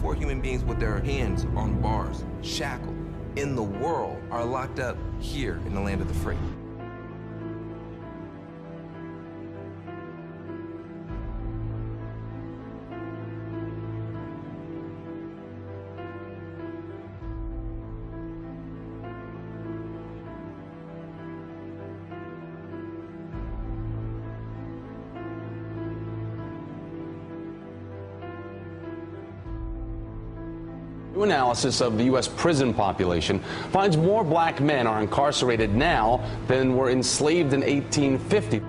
4 human beings with their hands on bars, shackled, in the world are locked up here in the land of the free. New analysis of the U.S. prison population finds more black men are incarcerated now than were enslaved in 1850.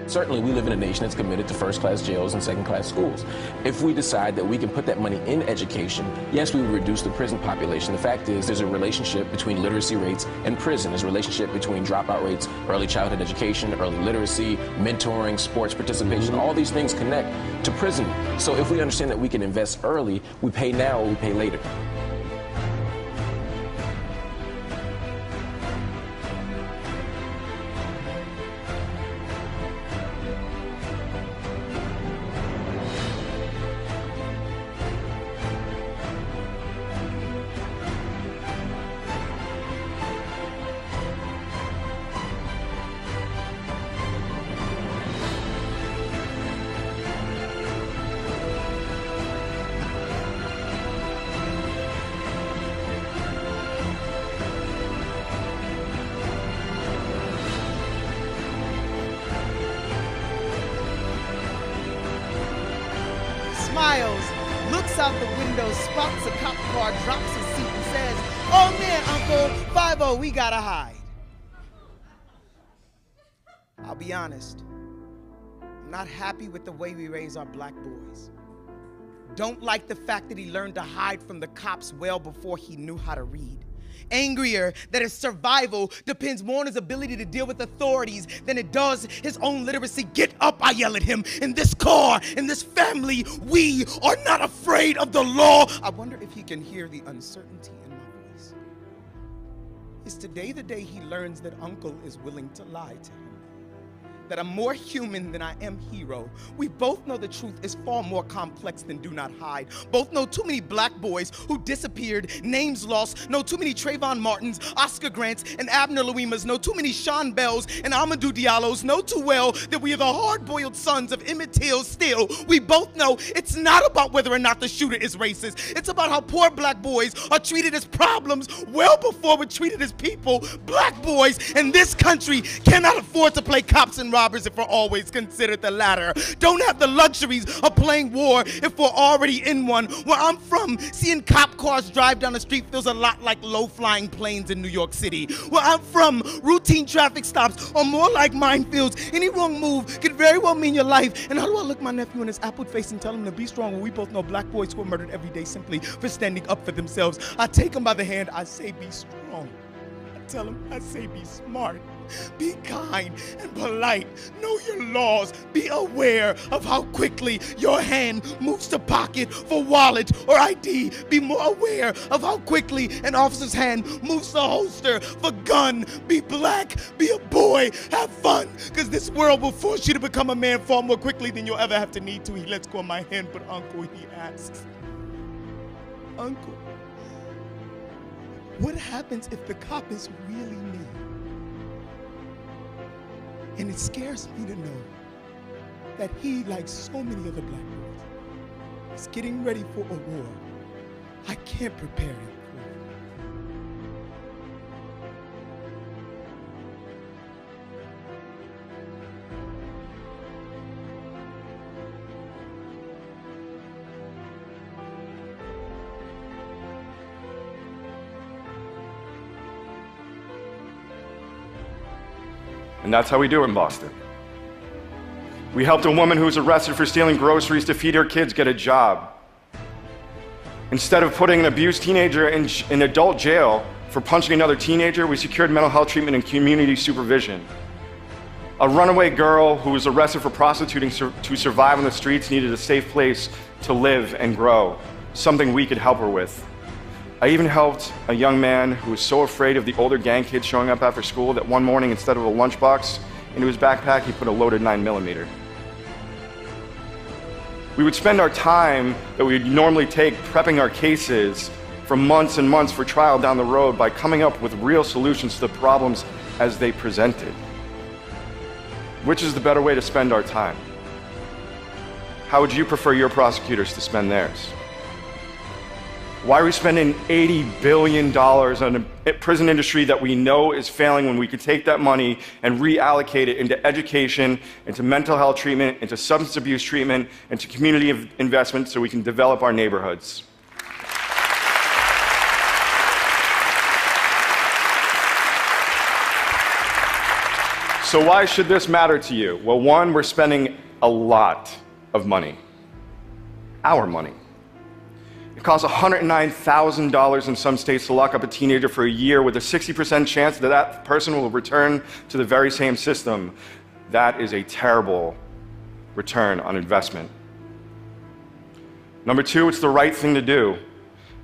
Certainly, we live in a nation that's committed to first-class jails and second-class schools. If we decide that we can put that money in education, yes, we will reduce the prison population. The fact is, there's a relationship between literacy rates and prison. There's a relationship between dropout rates, early childhood education, early literacy, mentoring, sports participation. All these things connect to prison. So if we understand that we can invest early, we pay now or we pay later. Smiles, looks out the window, spots a cop car, drops his seat and says, "Oh man, Uncle, 5-0, we gotta hide." I'll be honest, I'm not happy with the way we raise our black boys. Don't like the fact that he learned to hide from the cops well before he knew how to read. Angrier that his survival depends more on his ability to deal with authorities than it does his own literacy. Get up, I yell at him. In this car, in this family, we are not afraid of the law. I wonder if he can hear the uncertainty in my voice. Is today the day he learns that Uncle is willing to lie to him? That I'm more human than I am hero. We both know the truth is far more complex than do not hide. Both know too many black boys who disappeared, names lost, know too many Trayvon Martins, Oscar Grants, and Abner Louimas, know too many Sean Bells and Amadou Diallos, know too well that we are the hard-boiled sons of Emmett Till still. We both know it's not about whether or not the shooter is racist. It's about how poor black boys are treated as problems well before we're treated as people. Black boys in this country cannot afford to play cops and robbers if we're always considered the latter. Don't have the luxuries of playing war if we're already in one. Where I'm from, seeing cop cars drive down the street feels a lot like low-flying planes in New York City. Where I'm from, routine traffic stops are more like minefields. Any wrong move could very well mean your life. And how do I look my nephew in his apple face and tell him to be strong when we both know black boys who are murdered every day simply for standing up for themselves? I take him by the hand, I say be strong. I tell him, I say be smart. Be kind and polite. Know your laws. Be aware of how quickly your hand moves to pocket for wallet or ID. Be more aware of how quickly an officer's hand moves to holster for gun. Be black. Be a boy. Have fun. Because this world will force you to become a man far more quickly than you'll ever have to need to. He lets go of my hand, but Uncle, he asks, uncle. What happens if the cop is really me? And it scares me to know that he, like so many other black boys, is getting ready for a war I can't prepare him for. And that's how we do it in Boston. We helped a woman who was arrested for stealing groceries to feed her kids get a job. Instead of putting an abused teenager in adult jail for punching another teenager, we secured mental health treatment and community supervision. A runaway girl who was arrested for prostituting to survive on the streets needed a safe place to live and grow, something we could help her with. I even helped a young man who was so afraid of the older gang kids showing up after school that one morning, instead of a lunchbox into his backpack, he put a loaded 9mm. We would spend our time that we would normally take prepping our cases for months and months for trial down the road by coming up with real solutions to the problems as they presented. Which is the better way to spend our time? How would you prefer your prosecutors to spend theirs? Why are we spending $80 billion on a prison industry that we know is failing when we could take that money and reallocate it into education, into mental health treatment, into substance abuse treatment, into community investment so we can develop our neighborhoods? So why should this matter to you? Well, one, we're spending a lot of money. Our money. It costs $109,000 in some states to lock up a teenager for a year with a 60% chance that that person will return to the very same system. That is a terrible return on investment. Number two, it's the right thing to do.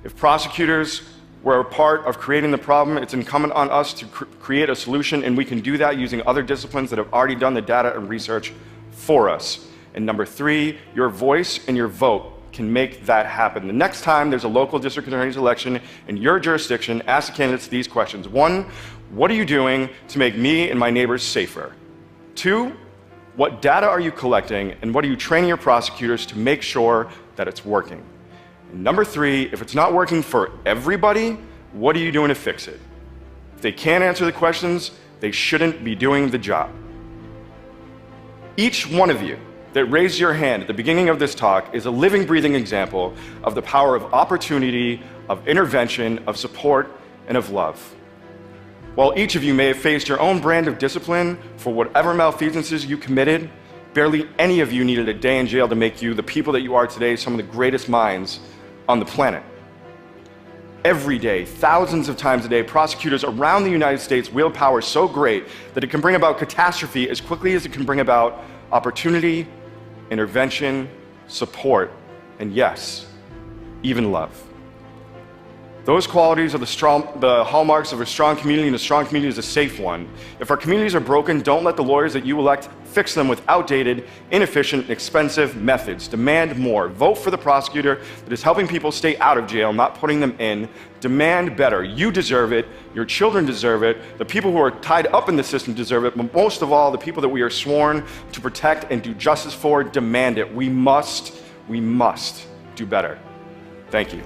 If prosecutors were a part of creating the problem, it's incumbent on us to create a solution, and we can do that using other disciplines that have already done the data and research for us. And number three, your voice and your vote can make that happen. The next time there's a local district attorney's election in your jurisdiction, ask the candidates these questions. One, what are you doing to make me and my neighbors safer? Two, what data are you collecting, and what are you training your prosecutors to make sure that it's working? And number three, if it's not working for everybody, what are you doing to fix it? If they can't answer the questions, they shouldn't be doing the job. Each one of you that raised your hand at the beginning of this talk is a living, breathing example of the power of opportunity, of intervention, of support, and of love. While each of you may have faced your own brand of discipline for whatever malfeasances you committed, barely any of you needed a day in jail to make you the people that you are today, some of the greatest minds on the planet. Every day, thousands of times a day, prosecutors around the United States wield power so great that it can bring about catastrophe as quickly as it can bring about opportunity, intervention, support, and yes, even love. Those qualities are the hallmarks of a strong community, and a strong community is a safe one. If our communities are broken, don't let the lawyers that you elect fix them with outdated, inefficient, and expensive methods. Demand more. Vote for the prosecutor that is helping people stay out of jail, not putting them in. Demand better. You deserve it. Your children deserve it. The people who are tied up in the system deserve it. But most of all, the people that we are sworn to protect and do justice for demand it. We must do better. Thank you.